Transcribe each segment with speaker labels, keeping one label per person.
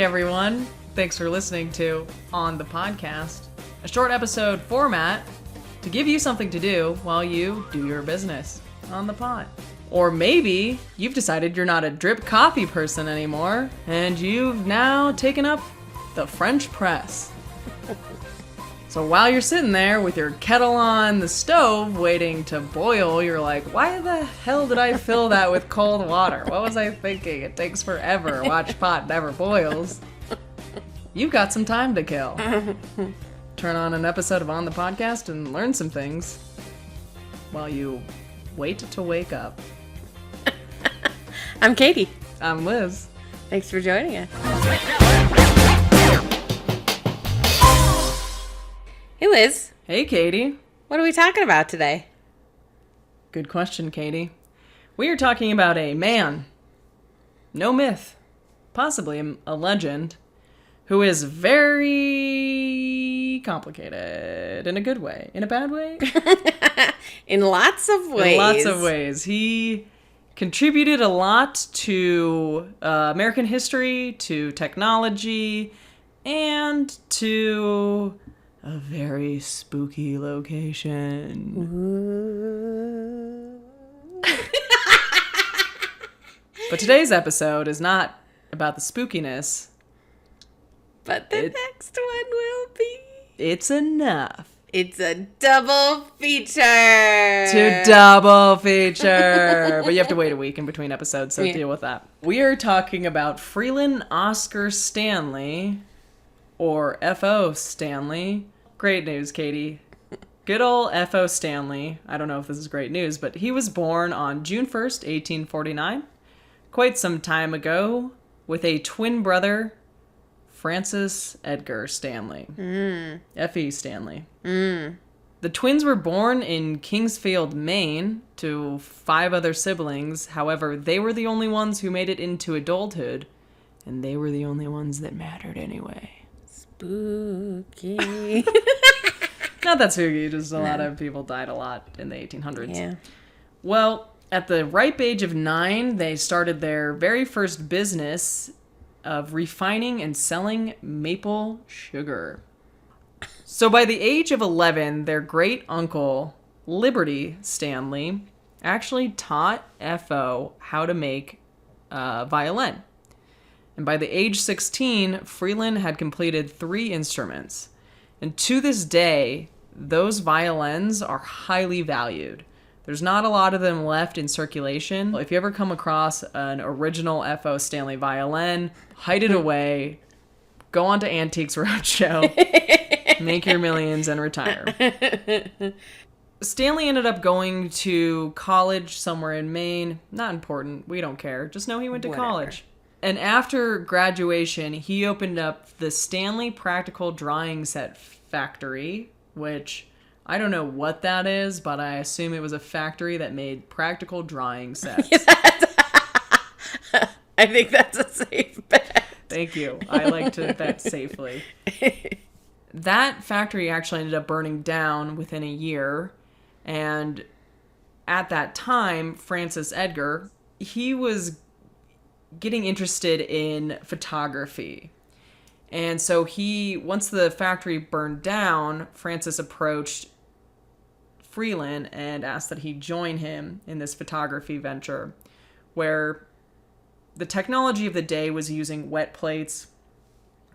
Speaker 1: Howdy, everyone. Thanks for listening to On the Podcast, a short episode format to give you something to do while you do your business on the pod. Or maybe you've decided you're not a drip coffee person anymore, and you've now taken up the French press. So while you're sitting there with your kettle on the stove waiting to boil, you're like, why the hell did I fill that with cold water? What was I thinking? It takes forever. Watch pot never boils. You've got some time to kill. Turn on an episode of On the Podcast and learn some things while you wait to wake up.
Speaker 2: I'm Katie.
Speaker 1: I'm Liz.
Speaker 2: Thanks for joining us. Hey, Liz.
Speaker 1: Hey, Katie.
Speaker 2: What are we talking about today?
Speaker 1: Good question, Katie. We are talking about a man, no myth, possibly a legend, who is very complicated in a good way. In a bad way?
Speaker 2: In lots of ways.
Speaker 1: In lots of ways. He contributed a lot to American history, to technology, and to a very spooky location. But today's episode is not about the spookiness.
Speaker 2: But the next one will be.
Speaker 1: It's enough.
Speaker 2: It's a double feature.
Speaker 1: To double feature. But you have to wait a week in between episodes, so deal with that. We are talking about Freeland Oscar Stanley, or F.O. Stanley. Great news, Katie. Good old F.O. Stanley. I don't know if this is great news, but he was born on June 1st, 1849, quite some time ago, with a twin brother, Francis Edgar Stanley. F.E. Stanley. The twins were born in Kingsfield, Maine, to 5 other siblings. However, they were the only ones who made it into adulthood, and they were the only ones that mattered anyway.
Speaker 2: Spooky.
Speaker 1: Not that spooky, just a lot of people died a lot in the 1800s.
Speaker 2: Yeah.
Speaker 1: Well, at the ripe age of 9, they started their very first business of refining and selling maple sugar. So by the age of 11, their great uncle, Liberty Stanley, actually taught F.O. how to make a violin. And by the age 16, Freeland had completed 3 instruments. And to this day, those violins are highly valued. There's not a lot of them left in circulation. If you ever come across an original F.O. Stanley violin, hide it away, go on to Antiques Roadshow, make your millions, and retire. Stanley ended up going to college somewhere in Maine. Not important. We don't care. Just know he went to college. And after graduation, he opened up the Stanley Practical Drawing Set Factory, which I don't know what that is, but I assume it was a factory that made practical drawing sets.
Speaker 2: I think that's a safe bet.
Speaker 1: Thank you. I like to bet safely. That factory actually ended up burning down within a year. And at that time, Francis Edgar, he was getting interested in photography. And so once the factory burned down, Francis approached Freeland and asked that he join him in this photography venture, where the technology of the day was using wet plates.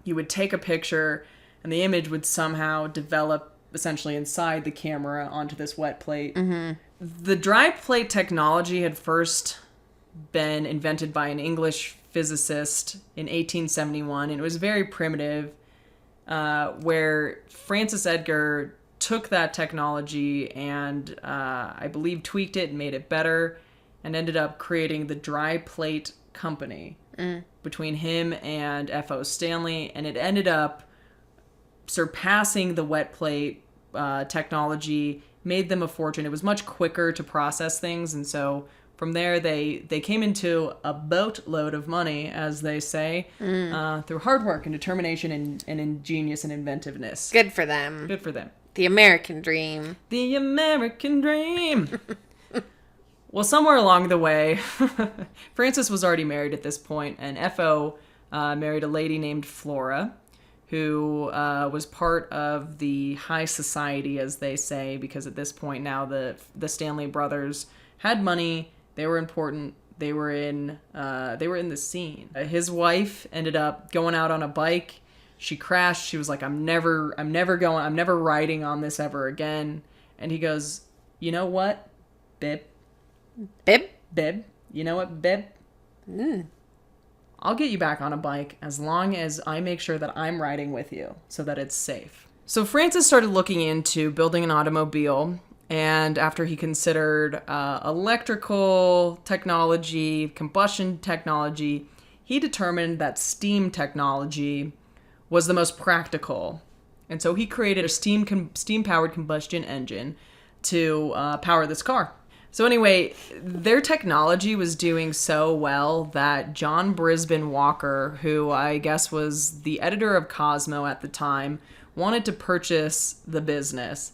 Speaker 1: You would take a picture and the image would somehow develop essentially inside the camera onto this wet plate. The dry plate technology had first been invented by an English physicist in 1871, and it was very primitive, where Francis Edgar took that technology and I believe tweaked it and made it better, and ended up creating the dry plate company between him and F.O. Stanley, and it ended up surpassing the wet plate technology, made them a fortune. It was much quicker to process things, and so from there, they came into a boatload of money, as they say, through hard work and determination and ingenious and inventiveness.
Speaker 2: Good for them.
Speaker 1: Good for them.
Speaker 2: The American dream.
Speaker 1: The American dream. Well, somewhere along the way, Francis was already married at this point, and F.O. married a lady named Flora, who was part of the high society, as they say, because at this point now the Stanley brothers had money, they were important, they were in the scene. His wife ended up going out on a bike. She crashed. She was like, I'm never riding on this ever again. And he goes, you know what, Bib? You know what, Bib? I'll get you back on a bike as long as I make sure that I'm riding with you so that it's safe. So Francis started looking into building an automobile, and after he considered electrical technology, combustion technology, he determined that steam technology was the most practical. And so he created a steam-powered combustion engine to power this car. So anyway, their technology was doing so well that John Brisbane Walker, who I guess was the editor of Cosmo at the time, wanted to purchase the business.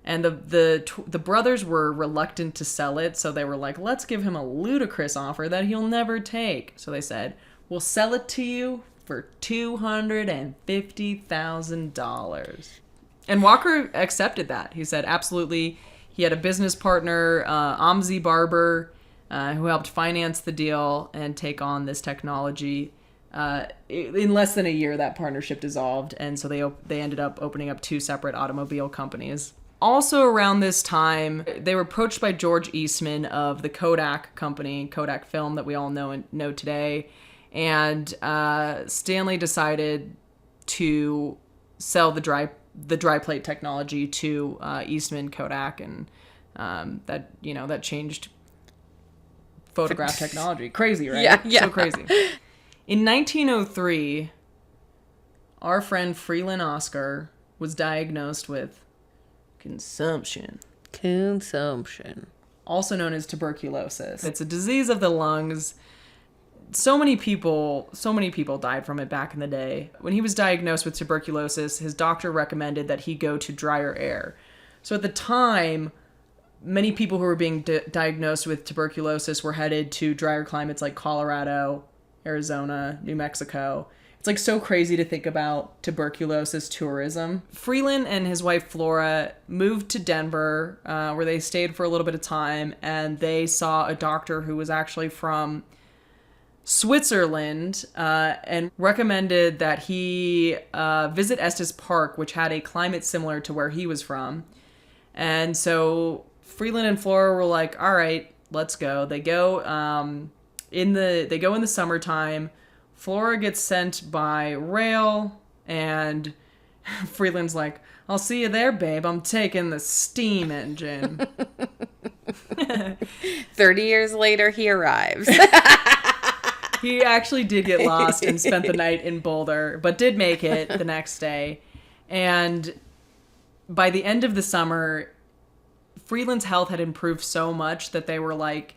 Speaker 1: And the brothers were reluctant to sell it, so they were like, let's give him a ludicrous offer that he'll never take. So they said, we'll sell it to you for $250,000. And Walker accepted that. He said, absolutely. He had a business partner, Amzi Barber, who helped finance the deal and take on this technology. In less than a year, that partnership dissolved, and so they ended up opening up 2 separate automobile companies. Also around this time, they were approached by George Eastman of the Kodak company, Kodak Film, that we all know today, and Stanley decided to sell the dry plate technology to Eastman Kodak, and that changed photograph technology. Crazy, right? Yeah. So crazy. In 1903, our friend Freeland Oscar was diagnosed with consumption, also known as tuberculosis. It's a disease of the lungs. So many people died from it back in the day. When he was diagnosed with tuberculosis, his doctor recommended that he go to drier air. So at the time, many people who were being diagnosed with tuberculosis were headed to drier climates like Colorado, Arizona, New Mexico. It's like so crazy to think about tuberculosis tourism. Freeland and his wife Flora moved to Denver, where they stayed for a little bit of time, and they saw a doctor who was actually from Switzerland, and recommended that he visit Estes Park, which had a climate similar to where he was from. And so Freeland and Flora were like, all right, let's go. They go in the summertime. Flora gets sent by rail, and Freeland's like, I'll see you there, babe. I'm taking the steam engine.
Speaker 2: 30 years later, he arrives.
Speaker 1: He actually did get lost and spent the night in Boulder, but did make it the next day. And by the end of the summer, Freeland's health had improved so much that they were like,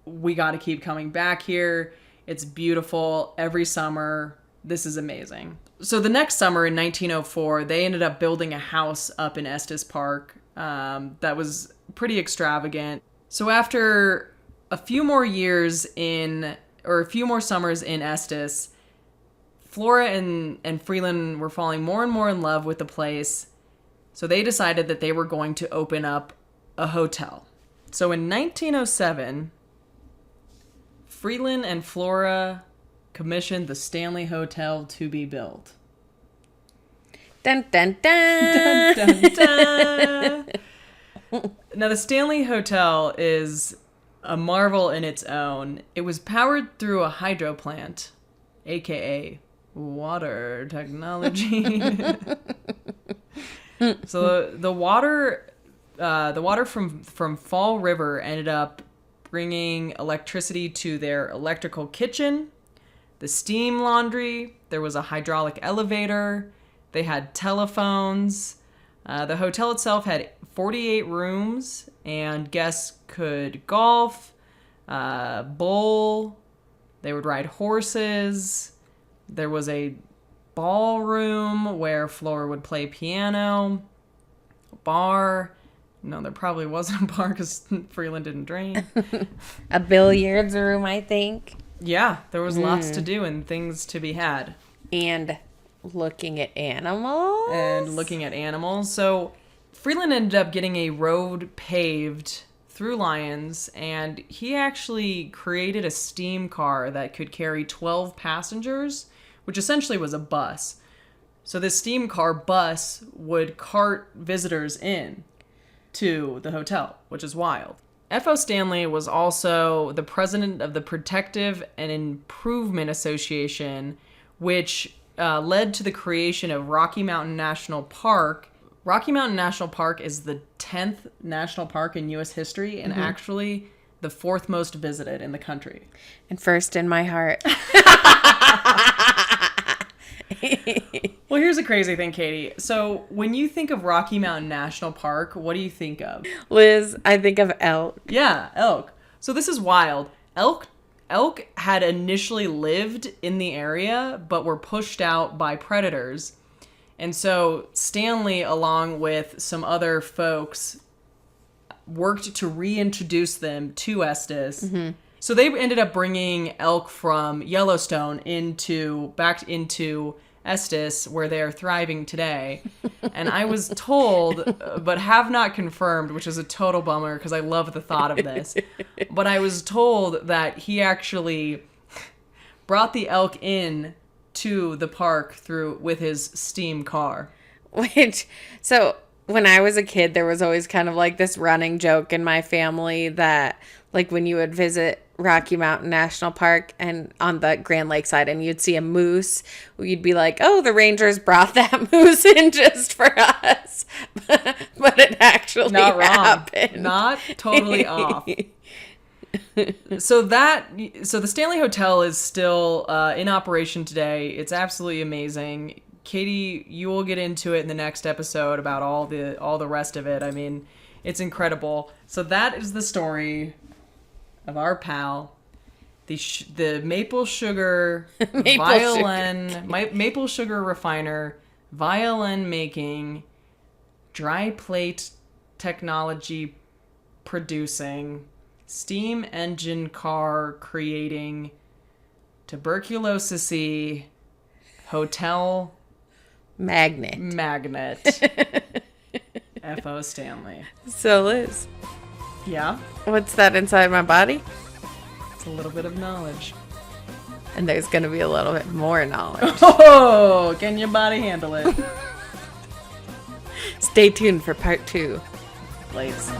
Speaker 1: we got to keep coming back here. It's beautiful every summer. This is amazing. So the next summer in 1904, they ended up building a house up in Estes Park that was pretty extravagant. So after a few more summers in Estes, Flora and Freeland were falling more and more in love with the place. So they decided that they were going to open up a hotel. So in 1907, Freeland and Flora commissioned the Stanley Hotel to be built.
Speaker 2: Dun, dun, dun.
Speaker 1: Dun, dun, dun. Now, the Stanley Hotel is a marvel in its own. It was powered through a hydro plant, aka water technology. So the water from Fall River ended up bringing electricity to their electrical kitchen, the steam laundry. There was a hydraulic elevator. They had telephones. The hotel itself had 48 rooms, and guests could golf, bowl. They would ride horses. There was a ballroom where Flora would play piano. A bar. No, there probably wasn't a bar because Freeland didn't drink.
Speaker 2: A billiards room, I think.
Speaker 1: Yeah, there was lots to do and things to be had.
Speaker 2: And looking at animals.
Speaker 1: So Freeland ended up getting a road paved through Lyons, and he actually created a steam car that could carry 12 passengers, which essentially was a bus. So this steam car bus would cart visitors in to the hotel, which is wild. F.O. Stanley was also the president of the Protective and Improvement Association, which led to the creation of Rocky Mountain National Park. Rocky Mountain National Park is the 10th national park in U.S. history and actually the 4th most visited in the country.
Speaker 2: And first in my heart.
Speaker 1: Well, here's a crazy thing, Katie. So when you think of Rocky Mountain National Park, what do you think of?
Speaker 2: Liz, I think of elk.
Speaker 1: Yeah, elk. So this is wild. Elk had initially lived in the area, but were pushed out by predators. And so Stanley, along with some other folks, worked to reintroduce them to Estes. Mm-hmm. So they ended up bringing elk from Yellowstone back into Estes, where they are thriving today. And I was told, but have not confirmed, which is a total bummer because I love the thought of this. But I was told that he actually brought the elk in to the park with his steam car.
Speaker 2: So when I was a kid, there was always kind of like this running joke in my family that like when you would visit Rocky Mountain National Park and on the Grand Lake side and you'd see a moose, you'd be like, oh, the rangers brought that moose in just for us. But it actually happened.
Speaker 1: Not totally off. So the Stanley Hotel is still in operation today. It's absolutely amazing. Katie, you will get into it in the next episode about all the rest of it. I mean, it's incredible. So that is the story of our pal, the maple sugar maple sugar refiner, violin making, dry plate technology producing, steam engine car creating, tuberculosis-y hotel magnet. F.O. Stanley.
Speaker 2: So Liz.
Speaker 1: Yeah?
Speaker 2: What's that inside my body?
Speaker 1: It's a little bit of knowledge.
Speaker 2: And there's going to be a little bit more knowledge.
Speaker 1: Oh, can your body handle it?
Speaker 2: Stay tuned for part 2.
Speaker 1: Please.